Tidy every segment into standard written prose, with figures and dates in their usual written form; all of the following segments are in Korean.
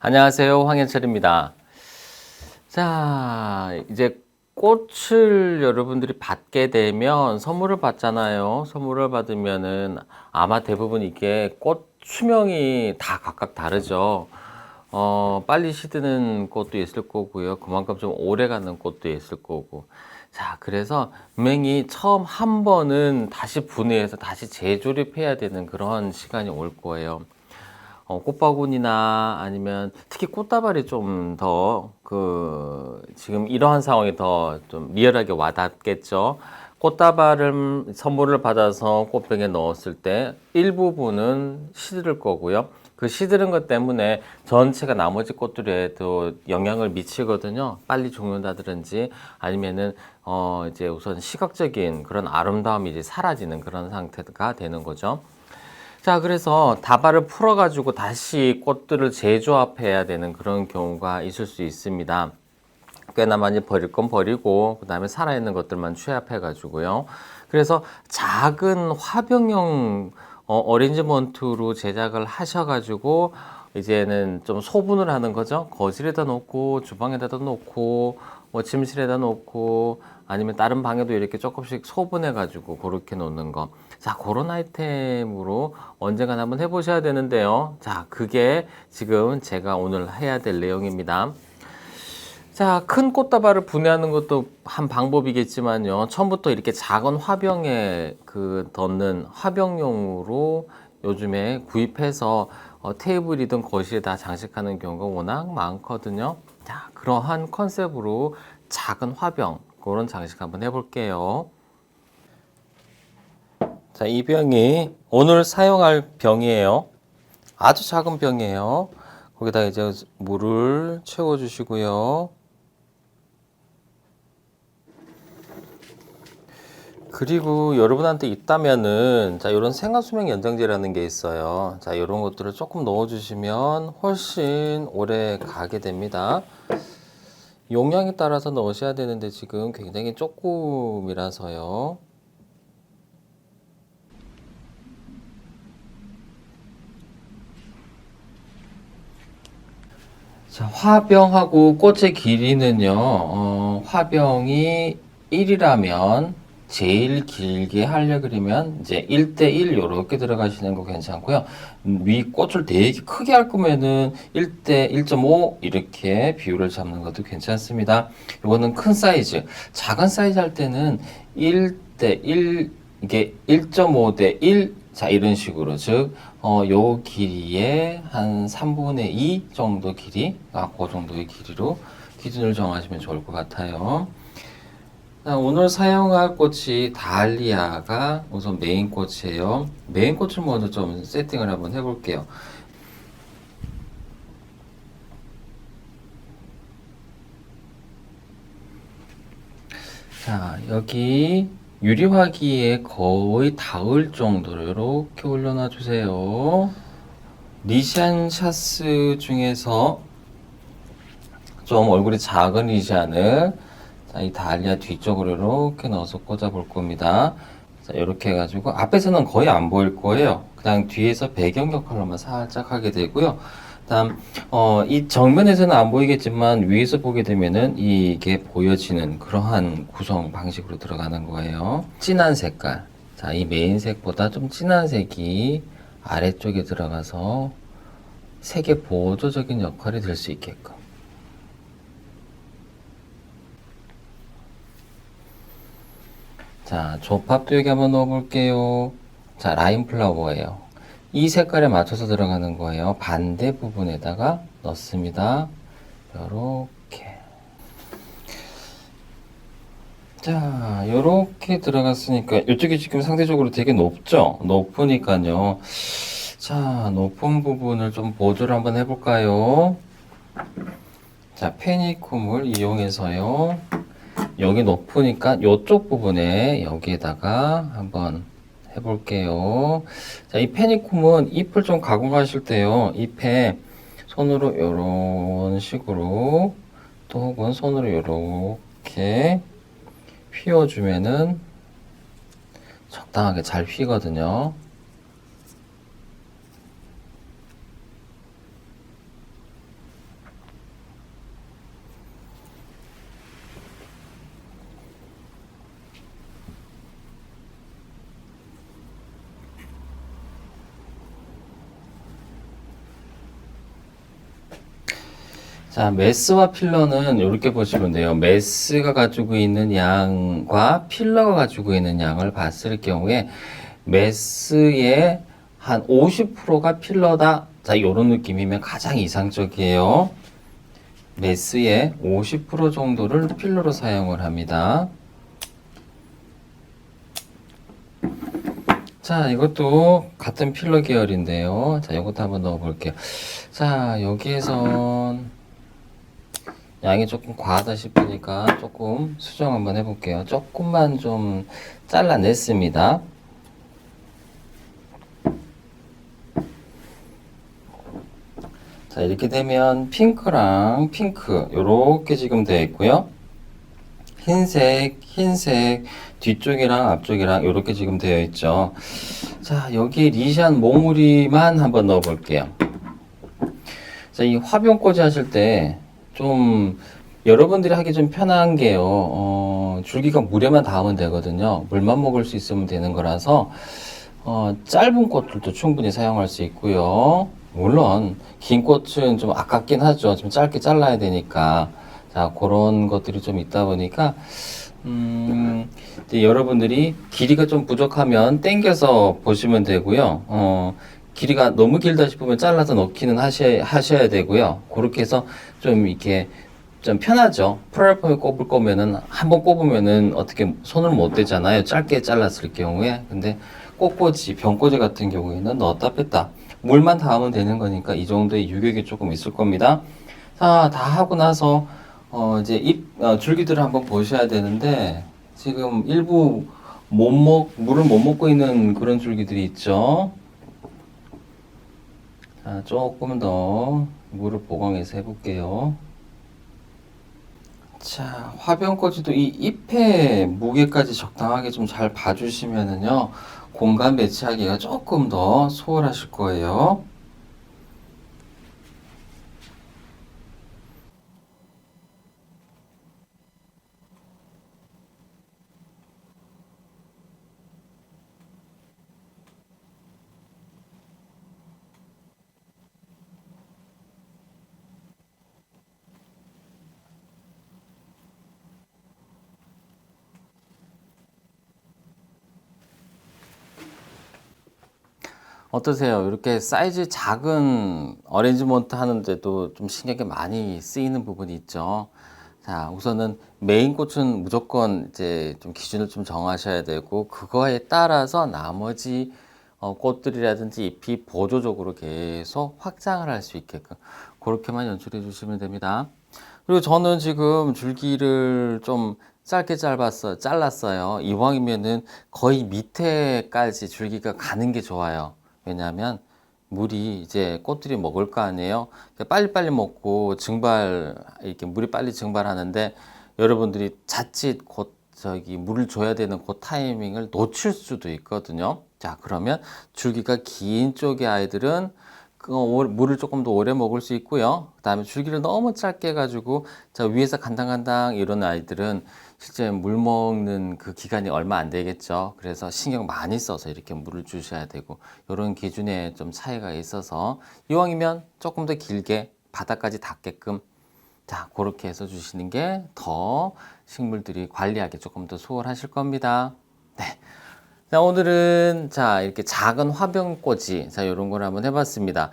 안녕하세요. 황현철입니다. 자, 이제 꽃을 여러분들이 받게 되면 선물을 받잖아요. 선물을 받으면은 아마 대부분 이게 꽃 수명이 다 각각 다르죠. 빨리 시드는 꽃도 있을 거고요. 그만큼 좀 오래 가는 꽃도 있을 거고. 자, 그래서 분명히 처음 한 번은 다시 분해해서 다시 재조립해야 되는 그런 시간이 올 거예요. 꽃바구니나 아니면 특히 꽃다발이 좀 더 지금 이러한 상황이 더 좀 리얼하게 와닿겠죠. 꽃다발을 선물을 받아서 꽃병에 넣었을 때 일부분은 시들 거고요. 그 시드는 것 때문에 전체가 나머지 꽃들에도 영향을 미치거든요. 빨리 죽는다든지 아니면은 이제 우선 시각적인 그런 아름다움이 이제 사라지는 그런 상태가 되는 거죠. 자, 그래서 다발을 풀어가지고 다시 꽃들을 재조합해야 되는 그런 경우가 있을 수 있습니다. 꽤나 많이 버릴 건 버리고, 그 다음에 살아있는 것들만 취합해가지고요. 그래서 작은 화병용 어레인지먼트로 제작을 하셔가지고, 이제는 좀 소분을 하는 거죠. 거실에다 놓고, 주방에다 놓고, 뭐 침실에다 놓고, 아니면 다른 방에도 이렇게 조금씩 소분해가지고 그렇게 놓는 거. 자, 그런 아이템으로 언젠가 한번 해보셔야 되는데요. 자, 그게 지금 제가 오늘 해야 될 내용입니다. 자, 큰 꽃다발을 분해하는 것도 한 방법이겠지만요. 처음부터 이렇게 작은 화병에 넣는 화병용으로 요즘에 구입해서 테이블이든 거실에다 장식하는 경우가 워낙 많거든요. 자, 그러한 컨셉으로 작은 화병, 그런 장식 한번 해볼게요. 자, 이 병이 오늘 사용할 병이에요. 아주 작은 병이에요. 거기다 이제 물을 채워주시고요. 그리고 여러분한테 있다면은 자, 이런 생화수명 연장제라는 게 있어요. 자, 이런 것들을 조금 넣어주시면 훨씬 오래 가게 됩니다. 용량에 따라서 넣으셔야 되는데 지금 굉장히 조금이라서요. 자, 화병하고 꽃의 길이는요, 화병이 1이라면 제일 길게 하려 그러면 이제 1대1 요렇게 들어가시는 거 괜찮고요. 위 꽃을 되게 크게 할 거면은 1대 1.5 이렇게 비율을 잡는 것도 괜찮습니다. 이거는 큰 사이즈, 작은 사이즈 할 때는 1대1, 이게 1.5대1, 자, 이런 식으로, 즉, 요 길이의 한 3분의 2 정도 길이, 그 정도의 길이로 기준을 정하시면 좋을 것 같아요. 자, 오늘 사용할 꽃이 다알리아가 우선 메인 꽃이에요. 메인 꽃을 먼저 좀 세팅을 한번 해볼게요. 자, 여기 유리화기에 거의 닿을 정도로 이렇게 올려놔 주세요. 리시안 샤스 중에서 좀 얼굴이 작은 리시안을 자, 이 다리아 뒤쪽으로 이렇게 넣어서 꽂아 볼 겁니다. 자, 이렇게 해가지고 앞에서는 거의 안 보일 거예요. 그냥 뒤에서 배경 역할로만 살짝 하게 되고요. 다음 이 정면에서는 안 보이겠지만 위에서 보게 되면은 이게 보여지는 그러한 구성 방식으로 들어가는 거예요. 진한 색깔. 자, 이 메인 색보다 좀 진한 색이 아래쪽에 들어가서 색의 보조적인 역할이 될 수 있게끔. 자, 조팝도 여기 한번 넣어볼게요. 자, 라인 플라워예요. 이 색깔에 맞춰서 들어가는 거예요. 반대 부분에다가 넣습니다. 요렇게. 자, 요렇게 들어갔으니까 이쪽이 지금 상대적으로 되게 높죠? 높으니까요. 자, 높은 부분을 좀 보조를 한번 해볼까요? 자, 페니쿰을 이용해서요. 여기 높으니까 이쪽 부분에 여기에다가 한번 해볼게요. 자, 이 페니쿰은 잎을 좀 가공하실 때요. 잎에 손으로 이런 식으로 또 혹은 손으로 이렇게 휘어주면은 적당하게 잘 휘거든요. 자, 메스와 필러는 이렇게 보시면 돼요. 메스가 가지고 있는 양과 필러가 가지고 있는 양을 봤을 경우에 메스의 한 50%가 필러다. 자, 이런 느낌이면 가장 이상적이에요. 메스의 50% 정도를 필러로 사용을 합니다. 자, 이것도 같은 필러 계열인데요. 자, 이것도 한번 넣어 볼게요. 자, 여기에선 양이 조금 과하다 싶으니까 조금 수정 한번 해볼게요. 조금만 좀 잘라냈습니다. 자, 이렇게 되면 핑크랑 핑크 요렇게 지금 되어 있고요. 흰색, 흰색 뒤쪽이랑 앞쪽이랑 이렇게 지금 되어 있죠. 자, 여기 리시안 몽우리만 한번 넣어 볼게요. 자, 이 화병꽂이 하실 때 좀 여러분들이 하기 좀 편한 게요. 줄기가 물에만 닿으면 되거든요. 물만 먹을 수 있으면 되는 거라서 짧은 꽃들도 충분히 사용할 수 있고요. 물론 긴 꽃은 좀 아깝긴 하죠. 좀 짧게 잘라야 되니까. 자, 그런 것들이 좀 있다 보니까 이제 여러분들이 길이가 좀 부족하면 당겨서 보시면 되고요. 길이가 너무 길다 싶으면 잘라서 넣기는 하셔야 되고요. 그렇게 해서 좀 이렇게 좀 편하죠. 프라이팬에 꼽을 거면은 한번 꼽으면은 어떻게 손을 못 대잖아요. 짧게 잘랐을 경우에. 근데 꽃꽂이, 병꽂이 같은 경우에는 넣었다 뺐다. 물만 닿으면 되는 거니까 이 정도의 유격이 조금 있을 겁니다. 자, 다 하고 나서 이제 줄기들을 한번 보셔야 되는데 지금 일부 물을 못 먹고 있는 그런 줄기들이 있죠. 자, 조금 더 물을 보강해서 해볼게요. 자, 화병꽂이도 이 잎의 무게까지 적당하게 좀 잘 봐주시면은요, 공간 배치하기가 조금 더 수월하실 거예요. 어떠세요? 이렇게 사이즈 작은 어레인지먼트 하는데도 좀 신경이 많이 쓰이는 부분이 있죠. 자, 우선은 메인 꽃은 무조건 이제 좀 기준을 좀 정하셔야 되고, 그거에 따라서 나머지 꽃들이라든지 잎이 보조적으로 계속 확장을 할 수 있게끔 그렇게만 연출해 주시면 됩니다. 그리고 저는 지금 줄기를 좀 짧게 잘랐어요. 이왕이면은 거의 밑에까지 줄기가 가는 게 좋아요. 왜냐하면 물이 이제 꽃들이 먹을 거 아니에요. 빨리빨리 먹고 이렇게 물이 빨리 증발하는데 여러분들이 자칫 곧 물을 줘야 되는 그 타이밍을 놓칠 수도 있거든요. 자, 그러면 줄기가 긴 쪽의 아이들은 물을 조금 더 오래 먹을 수 있고요. 그 다음에 줄기를 너무 짧게 해가지고 자, 위에서 간당간당 이런 아이들은 실제 물 먹는 그 기간이 얼마 안 되겠죠. 그래서 신경 많이 써서 이렇게 물을 주셔야 되고 이런 기준에 좀 차이가 있어서 이왕이면 조금 더 길게 바닥까지 닿게끔 자, 그렇게 해서 주시는 게 더 식물들이 관리하기 조금 더 수월하실 겁니다. 네. 자, 오늘은 자, 이렇게 작은 화병꽂이 자, 요런 걸 한번 해봤습니다.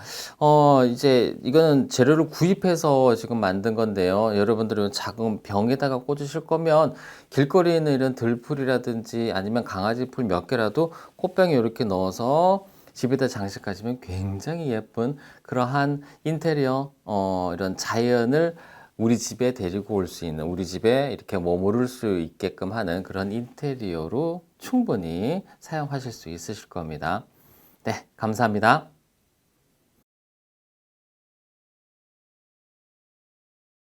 이제 이거는 재료를 구입해서 지금 만든 건데요. 여러분들은 작은 병에다가 꽂으실 거면 길거리에 있는 이런 들풀이라든지 아니면 강아지 풀 몇 개라도 꽃병에 이렇게 넣어서 집에다 장식하시면 굉장히 예쁜 그러한 인테리어, 이런 자연을 우리 집에 데리고 올 수 있는, 우리 집에 이렇게 머무를 수 있게끔 하는 그런 인테리어로 충분히 사용하실 수 있으실 겁니다. 네, 감사합니다.